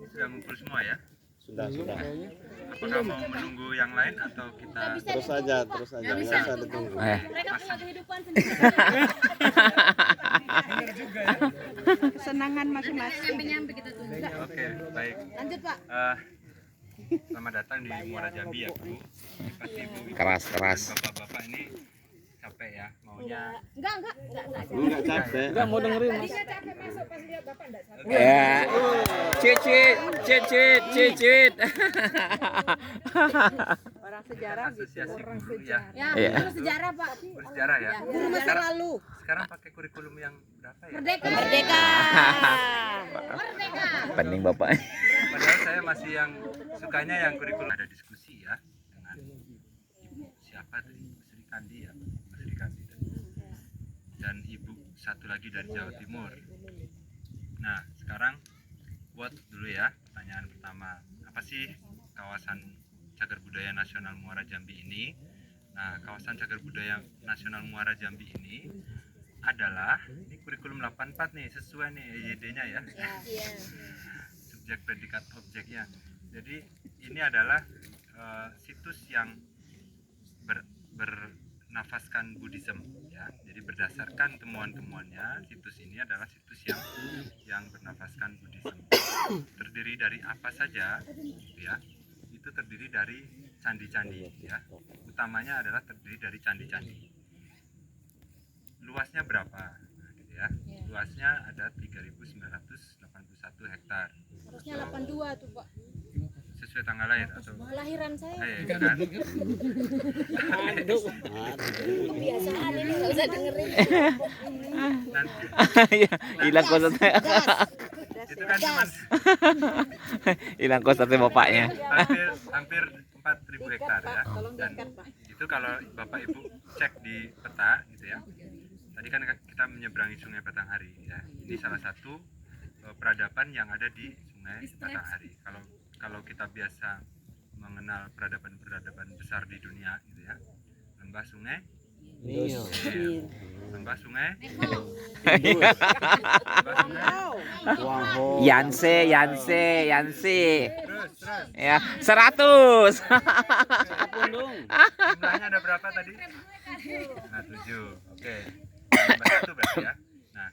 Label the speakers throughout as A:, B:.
A: sudah ngumpul semua ya?
B: Sudah.
A: Apakah mau menunggu yang lain atau kita
B: Terus aja, nggak usah ditunggu.
C: Mereka punya kehidupan sendiri.
D: Kesenangan masing-masing.
C: Nyampe kita tunggu.
A: Oke, baik.
C: Lanjut, Pak.
A: Selamat datang di Muara Jambi ya, Bu. Pasti Ibu
E: Keras.
A: dan Bapak-bapak ini capek ya maunya.
C: Enggak.
B: Lu nggak capek?
E: Enggak mau dengerin, Mas.
C: Tadinya capek masuk pas lihat Bapak enggak capek.
E: Ya. Cicit.
D: Orang sejarah gitu.
A: Asosiasi
D: Orang
A: guru
D: sejarah.
A: ya.
C: Ya,
E: Iya.
C: guru sejarah, Pak.
A: Bersejarah ya.
C: Guru masa lalu.
A: Sekarang pakai kurikulum yang berapa ya?
C: Merdeka. Merdeka.
E: Pening Bapak.
A: Padahal saya masih yang sukanya yang kurikulum ada diskusi ya dengan Ibu siapa tadi Ibu Sri Kandi ya, Ibu Sri Kandi dan Ibu satu lagi dari Jawa Timur. Nah sekarang buat dulu ya pertanyaan pertama, apa sih kawasan Cagar Budaya Nasional Muara Jambi ini? Nah kawasan Cagar Budaya Nasional Muara Jambi ini adalah ini kurikulum 84 nih, sesuai nih EYD-nya ya. Subjek predikat objeknya. Jadi ini adalah situs yang bernafaskan Buddhism ya. Jadi berdasarkan temuan-temuannya, situs ini adalah situs yang bernafaskan Buddhism. Terdiri dari apa saja ya? Itu terdiri dari candi-candi ya. Utamanya adalah terdiri dari candi-candi. Luasnya berapa? Nah, gitu ya. Luasnya ada 3.981 hektar.
C: Harusnya 82 tuh, Pak.
A: Sesuai tanggal lahir atau
C: Lahiran saya.
A: gitu kan?
C: Kebiasaan ini enggak usah dengerin.
A: Nanti
E: Hilang konsepnya.
A: itu kan cuma
E: Hilang konsepnya bapaknya.
A: hampir 4.000 hektar ya. Dan itu kalau Bapak Ibu cek di peta gitu ya. Tadi kan kita menyeberangi Sungai Batanghari ya. Ini salah satu peradaban yang ada di Sungai Batanghari. Kalau kita biasa mengenal peradaban-peradaban besar di dunia gitu ya. Lembah Sungai Nil. Lembah Sungai
E: Yanse.
A: terus
E: Ya, 100.
A: jumlahnya ada berapa tadi? Nah, 7. Oke. Tambah 1 berarti ya. Nah,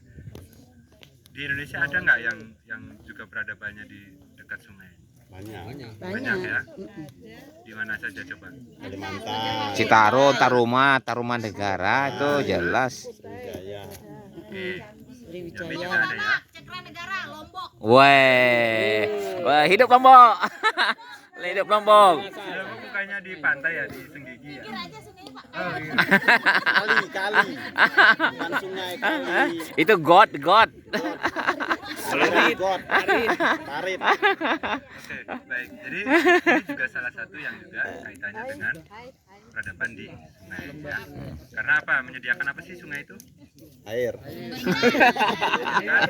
A: di Indonesia ada nggak yang juga peradabannya di dekat sungai? Banyak ya. Di mana saja coba?
B: Kalimantan,
E: Citarum, Taruman Negara itu jelas.
B: Sriwijaya.
A: Oke. Jambi juga ada ya.
C: Cekra Negara, Lombok.
E: Wah, hidup Lombok. Hidup Lombok.
A: Jamu bukannya di pantai ya, di Senggigi ya?
C: Pikir aja sungainya, Pak.
A: Oh, iya.
B: Kali. Bukan sungai, kali.
E: Itu God.
B: Parit.
A: Oke, baik. Jadi ini juga salah satu yang juga kaitannya dengan peradaban di sungai ya. Karena apa? Menyediakan apa sih sungai itu?
B: Air.
A: Kan?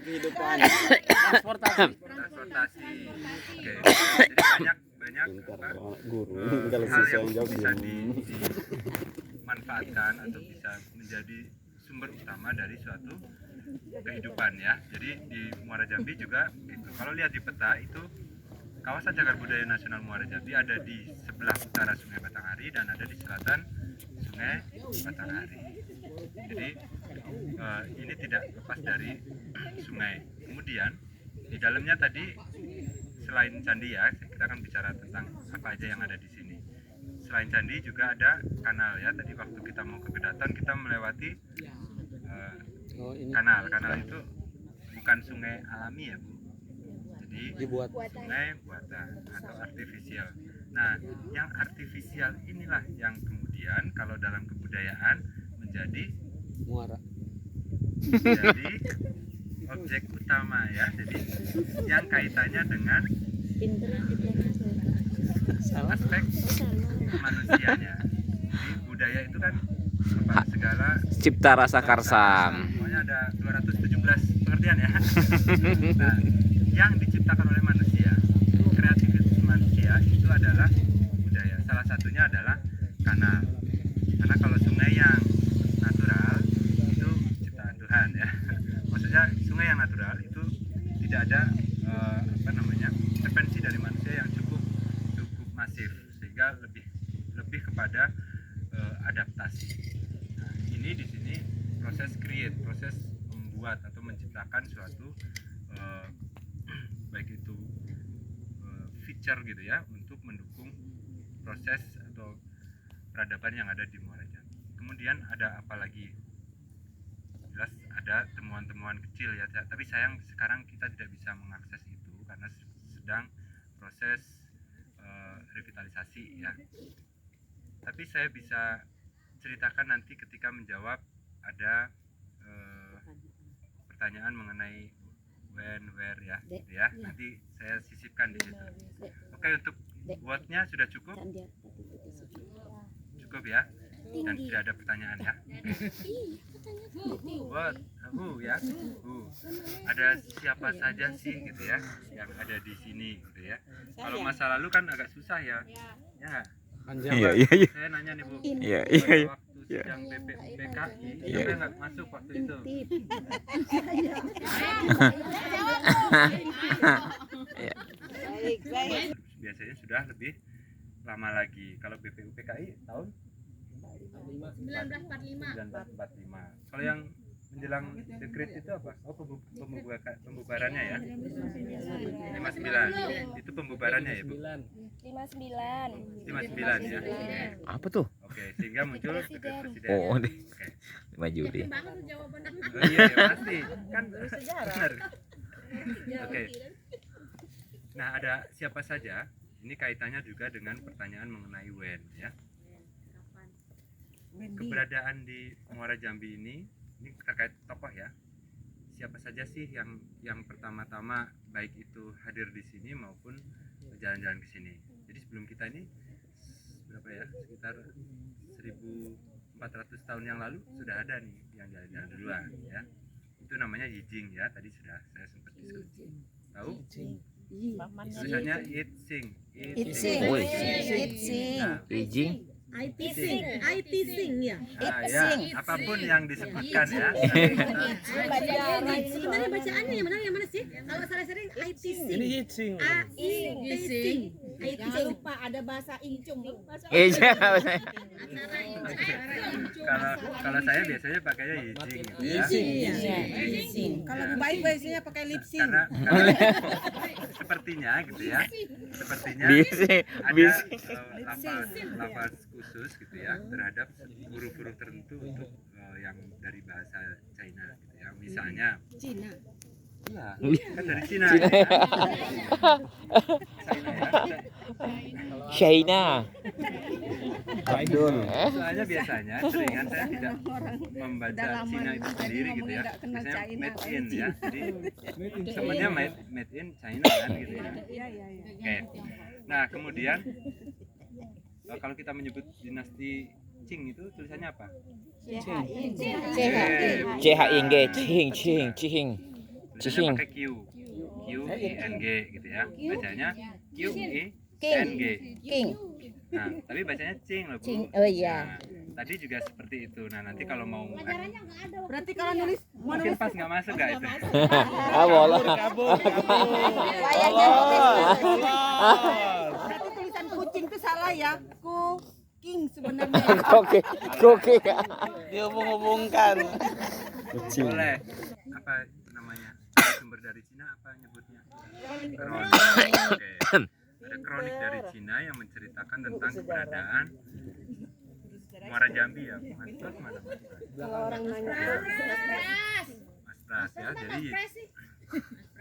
B: Kehidupan.
A: Transportasi. Oke. Jadi banyak apa?
B: Guru.
A: hal
B: Kalau
A: yang
B: siswa yang jawab
A: bisa
B: belum.
A: dimanfaatkan atau bisa menjadi sumber utama dari suatu kehidupan ya. Jadi di Muara Jambi juga gitu. Kalau lihat di peta itu kawasan Cagar Budaya Nasional Muara Jambi ada di sebelah utara Sungai Batanghari dan ada di selatan Sungai Batanghari. Jadi ini tidak lepas dari sungai. Kemudian di dalamnya tadi selain candi ya, kita akan bicara tentang apa aja yang ada di sini. Selain candi juga ada kanal ya. Tadi waktu kita mau ke Kedaton kita melewati kanal. Kanal itu bukan sungai alami ya, Bu. Jadi sungai buatan atau artifisial. Nah, yang artifisial inilah yang kemudian kalau dalam kebudayaan menjadi objek utama ya. Jadi yang kaitannya dengan aspek manusianya. Jadi budaya itu kan apa, segala
E: Cipta rasa karsam.
A: semuanya ada 217 pengertian ya. Nah, yang diciptakan oleh manusia, kreativitas manusia itu adalah budaya. Salah satunya adalah kanal. Karena kalau sungai yang natural itu ciptaan Tuhan ya. Maksudnya maksudnya sungai yang natural itu tidak ada intervensi dari manusia yang cukup masif, sehingga lebih kepada adaptasi. Nah, ini di sini proses proses membuat atau menciptakan suatu baik itu feature gitu ya, untuk mendukung proses atau peradaban yang ada di Muara Jambi. Kemudian ada apa lagi? Jelas ada temuan-temuan kecil ya, tapi sayang sekarang kita tidak bisa mengakses itu karena sedang proses revitalisasi ya. Tapi saya bisa ceritakan nanti ketika menjawab ada pertanyaan mengenai when, where ya, gitu ya. Nanti saya sisipkan di situ. Oke, untuk wordnya sudah cukup? Cukup ya? Dan tidak ada pertanyaan ya? What? Who ya? Who? Ada siapa saja sih gitu ya yang ada di sini gitu ya? Kalau masa lalu kan agak susah ya. Ya.
E: Iya, iya, iya.
A: Saya nanya nih Bu.
E: Iya, iya, iya.
A: Waktu sidang BPUPKI, siapa yang nggak masuk waktu itu? Biasanya sudah lebih lama lagi. Kalau BPUPKI tahun 1945. Kalau yang menjelang dekret itu apa? Oh, pembubarannya ya. 59. Itu pembubarannya ya, Bu? 59 ya.
E: Apa tuh?
A: Oke, sehingga muncul dekret presiden.
E: Oh,
A: Oke.
E: 5 Juli.
A: Oh, iya, ya, pasti. Kan benar. Oke. Nah, ada siapa saja? Ini kaitannya juga dengan pertanyaan mengenai when ya. Keberadaan di Muara Jambi ini terkait tokoh ya. Siapa saja sih yang pertama-tama baik itu hadir di sini maupun jalan-jalan ke sini. Jadi sebelum kita ini berapa ya? Sekitar 1400 tahun yang lalu sudah ada nih yang jalan-jalan duluan ya. Itu namanya Yijing ya. Tadi sudah saya sempat diskusi. Tahu? Tulisannya Yijing.
E: Oh, Yijing.
D: IT sing ya.
A: Ya, apapun yang disebutkan ya.
D: Sebenarnya bacaannya yang mana sih? Kalau salah sering IT sing. Ini Yitsing. Jangan lupa ada bahasa incung.
E: Iya.
A: Kalau saya biasanya pakainya Yijing gitu ya.
D: Kalau baik biasanya pakai lip sync.
A: Karena sepertinya gitu ya. Sepertinya ada lafaz khusus gitu ya terhadap huruf-huruf tertentu untuk yang dari bahasa China gitu ya. Misalnya
D: Cina.
A: Iya, kan dari Cina. Gitu ya.
E: China.
B: Abdul.
A: Soalnya biasanya seringan saya tidak membaca Cina itu sendiri gitu ya. Biasanya made in ya. Jadi semuanya made in China kan gitu ya. Oke. Nah, kemudian kalau kita menyebut dinasti Qing itu tulisannya apa?
E: CHING, Cihing.
A: Tulisannya pakai Q I N G gitu ya. Bacanya Q I N G. Nah, tapi bacanya Qing loh, Bu.
C: Oh iya.
A: Nah, tadi juga seperti itu. Nah, nanti kalau mau
D: Berarti kalau nulis
A: mungkin pas nggak masuk nggak itu?
E: Ah, bola.
D: berarti tulisan kucing itu salah ya. King sebenarnya.
E: Oke.
B: Dihubung-hubungkan.
A: Boleh. Apa itu namanya? Sumber dari Cina apa nyebutnya? Kronik. Oke. Ada kronik dari Cina yang menceritakan tentang keberadaan Muara Jambi ya. Mas Pras mana Mas Pras?
D: Kalau orang nanya
A: Mas Pras ya. Jadi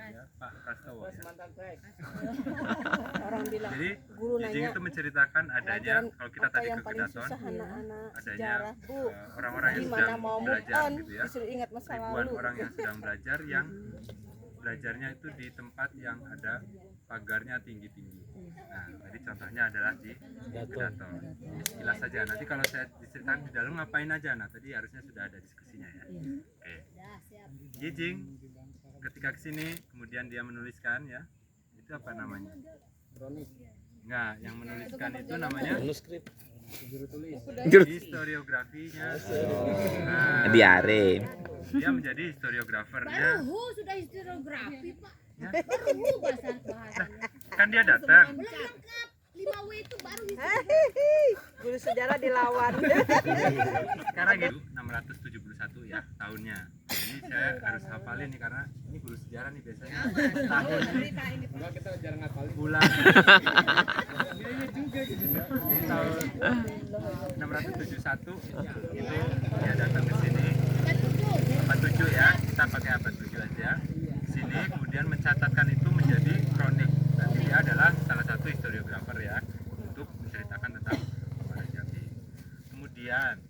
A: ya, Pak Prastowo ya.
D: orang bilang
A: Jadi
D: guru
A: Yijing
D: nanya
A: itu menceritakan adanya kalau kita
D: apa
A: tadi
D: yang
A: ke
D: paling
A: Kedaton
D: susah anak-anak
A: adanya
D: sejarah Bu
A: orang-orang yang
D: gimana
A: sedang
D: mau move
A: belajar
D: on
A: gitu ya.
D: disuruh ingat masa
A: Ribuan
D: lalu
A: orang yang sedang belajar yang belajarnya itu di tempat yang ada pagarnya tinggi-tinggi. Nah, tadi contohnya adalah di Kedaton. Ini sekilas saja. Nanti kalau saya diceritakan di dalam ngapain aja. Nah, tadi harusnya sudah ada diskusinya ya. Oke. Yijing ketika kesini kemudian dia menuliskan ya. Itu apa namanya? Enggak, yang menuliskan itu namanya
B: Manuskrip.
A: historiografinya. Nah,
E: Diare.
A: dia menjadi historiografernya.
C: Baru sudah historiografi Pak.
A: Ya.
C: Baru bahasa.
A: Kan dia datang.
C: Belum lengkap. 5W itu baru
D: Guru sejarah dilawan.
A: Sekarang gitu 671 ya tahunnya. Ini saya harus hafalin nih karena ini guru sejarah nih biasanya tahun
B: Enggak, kita jarang ngapalin.
A: bulan. Ini tahun 671 itu dia datang ke sini. 47 ya, kita pakai abad 7 aja. Sini kemudian mencatatkan itu menjadi kronik. Berarti dia adalah salah satu historiografer ya untuk menceritakan tentang Muara Jambi. Kemudian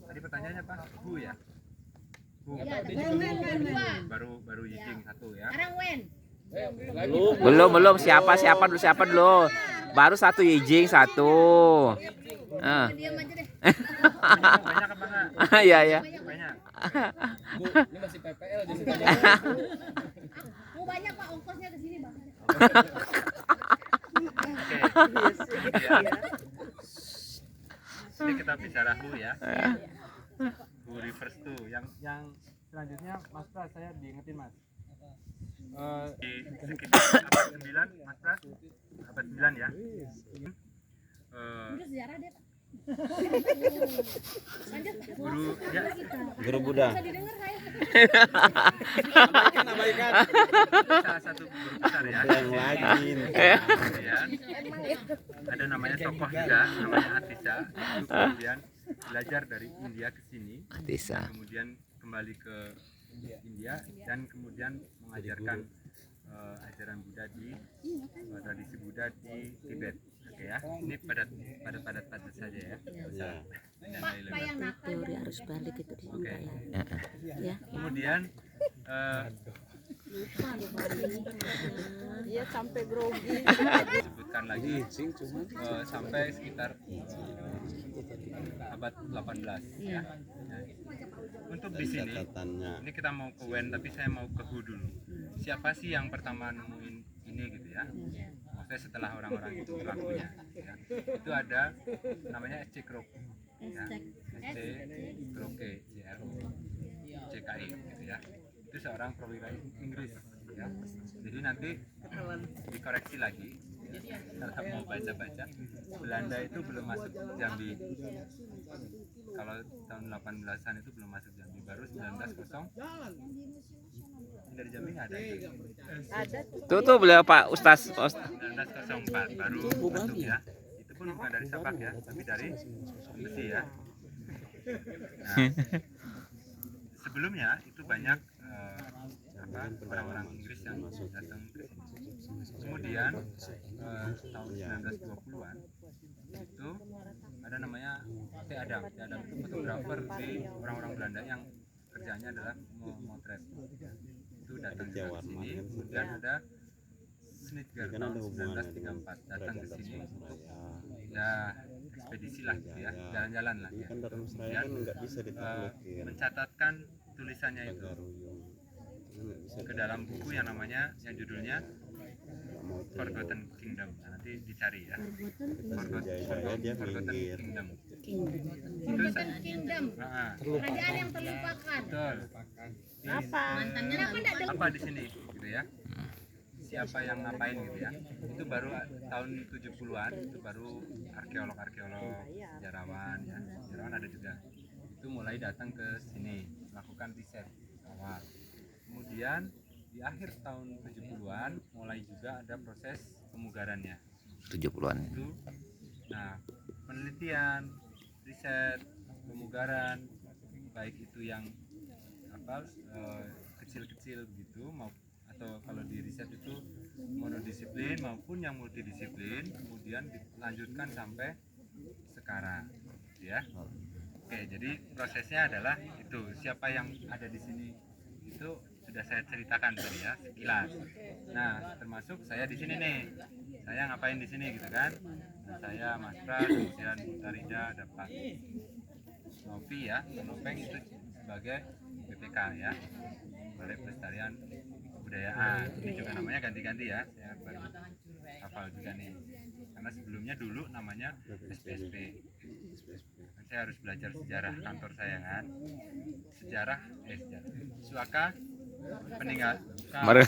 A: tadi pertanyaannya apa? Hu ya. Hu. Baru Yijing satu ya.
C: Sekarang Wen.
E: Belum siapa dulu. Baru satu Yijing satu.
C: Diam aja deh.
A: Banyak apa enggak?
E: Iya.
A: Banyak.
B: Bu, ini masih PPL jadi
C: Mau banyak Pak ongkosnya ke sini Bang.
A: Oke. Ini kita bicara Hu ya. Hu refers to yang selanjutnya Mas Pras saya diingetin Mas. Di sekitar abad 9 Mas Pras abad 9 ya.
C: Udah sejarah deh Pak. Lanjut.
A: Guru ya
B: Guru Buddha.
C: Bisa didengar saya.
B: Abaikan.
A: salah satu guru besar ya.
B: Yang lagi.
A: Kemudian ada namanya tokoh juga namanya Atisa. Itu kemudian belajar dari India ke sini.
E: Bisa.
A: Kemudian kembali ke India dan kemudian mengajarkan ajaran Buddha di tradisi Buddha di Tibet. Oke ya, ini padat saja ya.
B: Ya.
C: Pak yang nakal.
F: Teori arus balik itu di
A: Oke.
F: ya.
A: Kemudian
D: Iya sampai grogi.
A: disebutkan lagi sampai sekitar abad 18 ya. Nah, untuk di sini
B: Catatannya.
A: ini kita mau ke Wen tapi saya mau ke Hu dulu. Siapa sih yang pertama nemuin ini gitu ya? Maksudnya setelah orang-orang itu pelakunya ya. Itu ada namanya SC Kroke ya. SC Kroke CKI gitu ya. Itu seorang perwira Inggris ya. Jadi nanti dikoreksi lagi ya. Kalau mau baca-baca Belanda itu belum masuk Jambi. Kalau tahun 18-an itu belum masuk Jambi, baru 1900 dari Jambi nggak ada itu.
E: Tuh beliau Pak Ustaz.
A: 1904 baru masuk ya. Itu pun bukan dari Sabak ya, tapi dari Besi ya. Nah, sebelumnya itu banyak orang-orang Inggris yang datang ke sini. Kemudian tahun 1920-an itu ada namanya T. Adam. T. Adam itu fotografer di orang-orang Belanda yang kerjanya adalah memotret. Itu datang ke sini. Kemudian ada Snitger
B: Kan ada
A: tahun
B: hubungannya
A: 1934 datang ke sini
B: dengan
A: untuk
B: Saraya.
A: ya ekspedisi lah gitu ya, jalan-jalan lah
B: Ini
A: ya.
B: kan dalam Saraya
A: Kemudian
B: kan nggak bisa ditaklukin.
A: mencatatkan tulisannya itu
B: Tagaruyung. Ini nggak bisa
A: ke dalam buku yang namanya yang judulnya
B: nggak mau terima.
A: Forgotten Kingdom. Nah, nanti dicari ya.
B: Kita jaya-jaya dia
A: Forgotten
B: minggir.
A: Kingdom.
C: Forgotten Kingdom.
A: Nah,
C: Kerajaan yang terlupakan.
A: betul.
D: Apa?
C: Mantannya apa enggak ada?
A: Apa di sini gitu ya? Siapa yang ngapain gitu ya? Itu baru tahun 70-an itu baru arkeolog-arkeolog, sejarawan ya. Sejarawan ada juga. Itu mulai datang ke sini melakukan riset awal. Kemudian di akhir tahun 70-an mulai juga ada proses pemugarannya.
E: 70-an.
A: Itu nah, penelitian, riset, pemugaran baik itu yang kecil-kecil begitu atau kalau di riset itu monodisiplin maupun yang multidisiplin kemudian dilanjutkan sampai sekarang ya. Oke, jadi prosesnya adalah itu siapa yang ada di sini itu sudah saya ceritakan tadi ya sekilas. Nah, termasuk saya di sini nih. Saya ngapain di sini gitu kan? Nah, saya Mas Pras, kemudian Tarida, ada Pak Novi ya, Nopeng itu sebagai BPK ya, Balai Pelestarian Kebudayaan. Ini juga namanya ganti-ganti ya, saya baru hafal juga nih. Karena karena sebelumnya dulu namanya SPSP. Saya harus belajar sejarah kantor saya kan. Sejarah Suaka peninggal
E: Mari